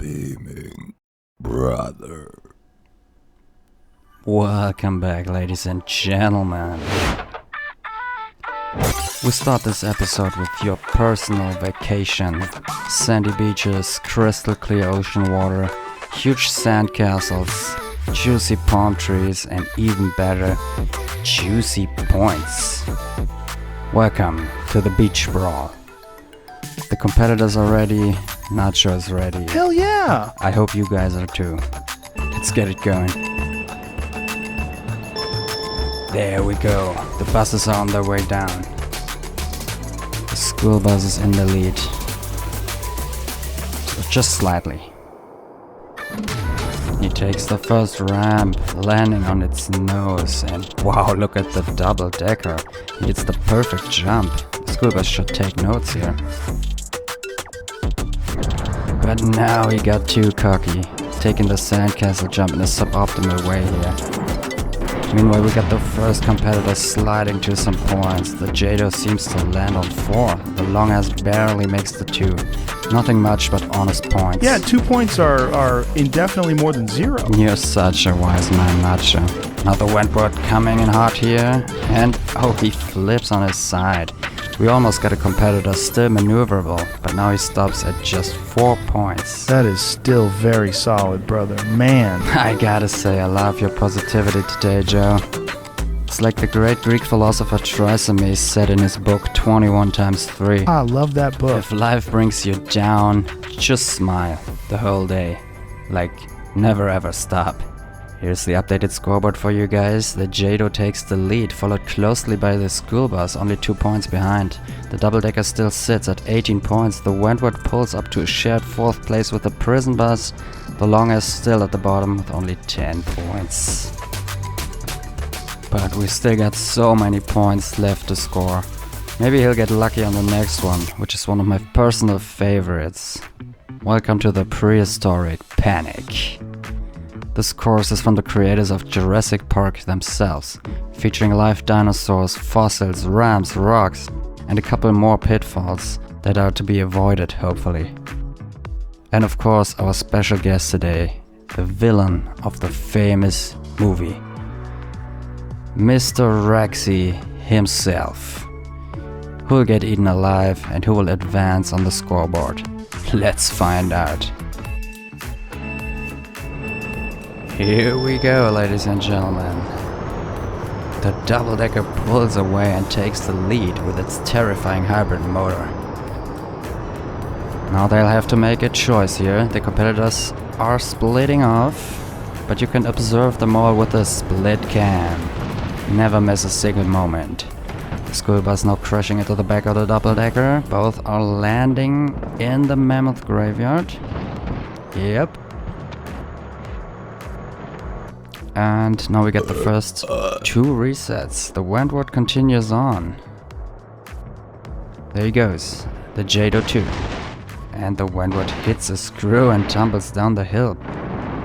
Beaming Brother. Welcome back, ladies and gentlemen. We start this episode with your personal vacation. Sandy beaches, crystal clear ocean water, huge sand castles, juicy palm trees, and even better, juicy points. Welcome to the Beach Brawl. The competitors are ready, Nacho is ready. Hell yeah! I hope you guys are too. Let's get it going. There we go. The buses are on their way down. The school bus is in the lead. Just slightly. He takes the first ramp, landing on its nose, and wow, look at the double decker. He hits the perfect jump. The school bus should take notes here. But now he got too cocky, taking the sandcastle jump in a suboptimal way here. Meanwhile, we got the first competitor sliding to some points. The Jado seems to land on 4. The long ass barely makes the 2. Nothing much but honest points. Yeah, 2 points are indefinitely more than 0. You're such a wise man, Nacho. Now the Wentworth coming in hot here, and oh, he flips on his side. We almost got a competitor still maneuverable, but now he stops at just 4 points. That is still very solid, brother. Man. I gotta say, I love your positivity today, Joe. It's like the great Greek philosopher Trismenes said in his book 21 times 3. I love that book. If life brings you down, just smile the whole day. Like, never ever stop. Here's the updated scoreboard for you guys. The Jado takes the lead, followed closely by the school bus, only 2 points behind. The double-decker still sits at 18 points. The Wentworth pulls up to a shared 4th place with the prison bus. The long is still at the bottom with only 10 points. But we still got so many points left to score. Maybe he'll get lucky on the next one, which is one of my personal favorites. Welcome to the prehistoric panic. This course is from the creators of Jurassic Park themselves, featuring live dinosaurs, fossils, ramps, rocks, and a couple more pitfalls that are to be avoided, hopefully. And of course, our special guest today, the villain of the famous movie, Mr. Rexy himself. Who will get eaten alive and who will advance on the scoreboard? Let's find out. Here we go, ladies and gentlemen. The double-decker pulls away and takes the lead with its terrifying hybrid motor. Now they'll have to make a choice here. The competitors are splitting off, but you can observe them all with a split cam. Never miss a single moment. The school bus now crashing into the back of the double-decker. Both are landing in the mammoth graveyard. Yep. And now we get the first 2 resets. The Wentworth continues on. There he goes, the Jado 2. And the Wentworth hits a screw and tumbles down the hill.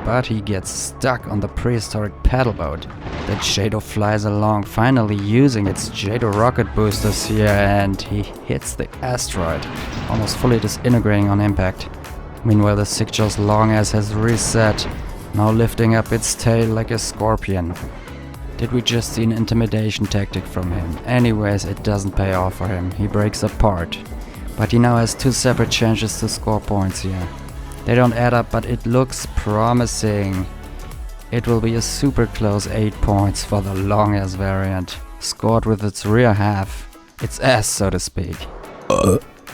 But he gets stuck on the prehistoric paddle boat. The Jado flies along, finally using its Jado rocket boosters here, and he hits the asteroid, almost fully disintegrating on impact. Meanwhile, the Sigjo's long ass has reset, now lifting up its tail like a scorpion. Did we just see an intimidation tactic from him? Anyways, it doesn't pay off for him. He breaks apart. But he now has 2 separate chances to score points here. They don't add up, but it looks promising. It will be a super close 8 points for the long ass variant, scored with its rear half, its ass so to speak.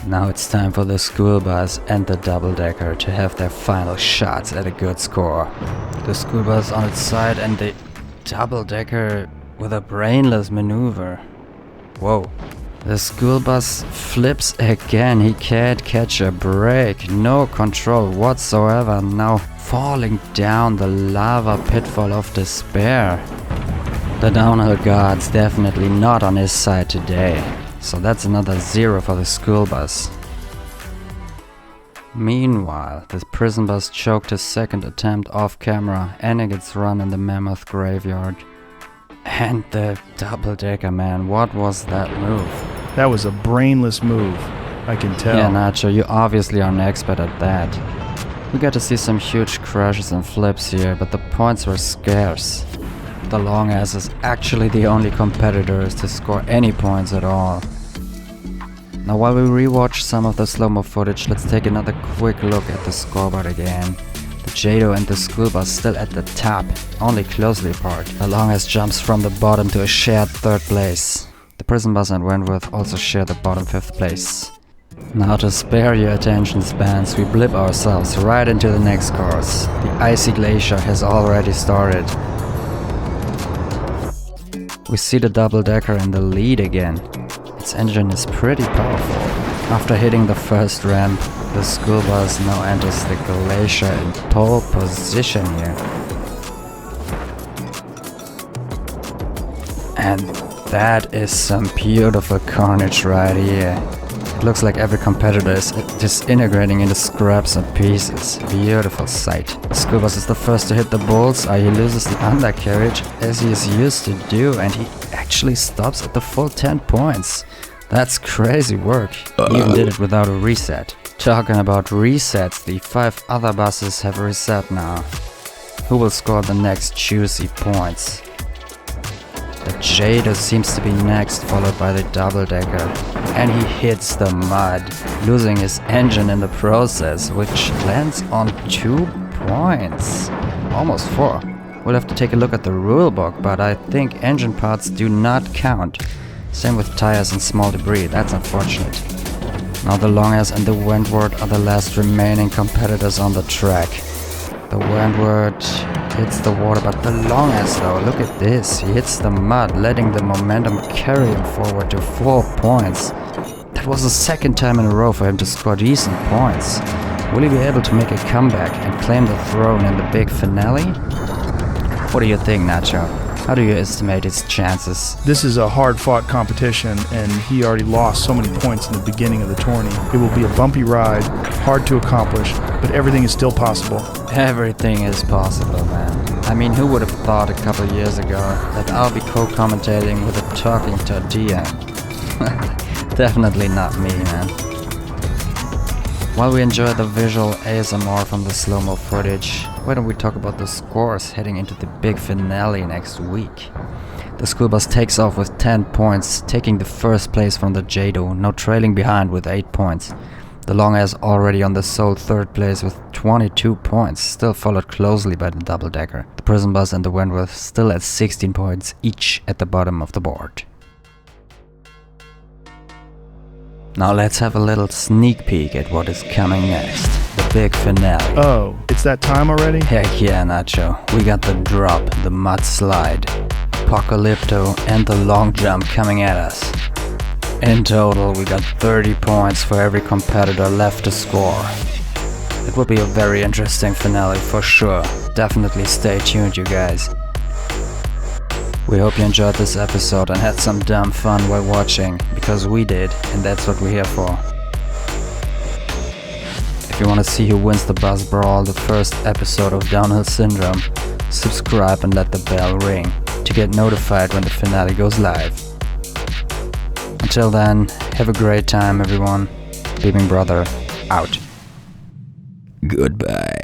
Now it's time for the school bus and the double-decker to have their final shots at a good score. The school bus on its side and the double-decker with a brainless maneuver. Whoa. The school bus flips again. He can't catch a break. No control whatsoever. Now falling down the lava pitfall of despair. The downhill gods definitely not on his side today. So that's another 0 for the school bus. Meanwhile, the prison bus choked his second attempt off camera, ending its run in the mammoth graveyard. And the double-decker, man, what was that move? That was a brainless move, I can tell. Yeah, Nacho, you obviously are an expert at that. We got to see some huge crashes and flips here, but the points were scarce. The long ass is actually the only competitor to score any points at all. Now while we rewatch some of the slow-mo footage, let's take another quick look at the scoreboard again. The Jado and the school bus still at the top, only closely apart. The long ass jumps from the bottom to a shared 3rd place. The prison bus and Wentworth also share the bottom 5th place. Now to spare your attention spans, we blip ourselves right into the next course. The icy glacier has already started. We see the double-decker in the lead again. Its engine is pretty powerful. After hitting the first ramp, the school bus now enters the glacier in pole position here. And that is some beautiful carnage right here. It looks like every competitor is disintegrating into scraps and pieces. Beautiful sight. The school bus is the first to hit the bullseye. He loses the undercarriage as he is used to do, and he actually stops at the full 10 points. That's crazy work. He even did it without a reset. Talking about resets, the 5 other buses have reset now. Who will score the next juicy points? The Jado seems to be next, followed by the double-decker. And he hits the mud, losing his engine in the process, which lands on 2 points. Almost 4. We'll have to take a look at the rulebook, but I think engine parts do not count. Same with tires and small debris, that's unfortunate. Now the Longass and the Wentworth are the last remaining competitors on the track. The Wentworth hits the water, but the Longass though, look at this. He hits the mud, letting the momentum carry him forward to 4 points. That was the 2nd time in a row for him to score decent points. Will he be able to make a comeback and claim the throne in the big finale? What do you think, Nacho? How do you estimate his chances? This is a hard-fought competition, and he already lost so many points in the beginning of the tourney. It will be a bumpy ride, hard to accomplish, but everything is still possible. Everything is possible, man. I mean, who would have thought a couple years ago that I'll be co-commentating with a talking tortilla? Definitely not me, man. While we enjoy the visual ASMR from the slow-mo footage, why don't we talk about the scores heading into the big finale next week? The school bus takes off with 10 points, taking the 1st place from the Jado, now trailing behind with 8 points. The Longass already on the sole 3rd place with 22 points, still followed closely by the double-decker. The prison bus and the Wentworth still at 16 points each at the bottom of the board. Now let's have a little sneak peek at what is coming next. The big finale. Oh, it's that time already? Heck yeah, Nacho. We got the drop, the mudslide, Apocalypto, and the long jump coming at us. In total, we got 30 points for every competitor left to score. It will be a very interesting finale for sure. Definitely stay tuned, you guys. We hope you enjoyed this episode and had some dumb fun while watching, because we did, and that's what we're here for. If you want to see who wins the Bus Brawl, the 1st episode of Downhill Syndrome, subscribe and let the bell ring to get notified when the finale goes live. Until then, have a great time everyone. BeamingBrother out. Goodbye.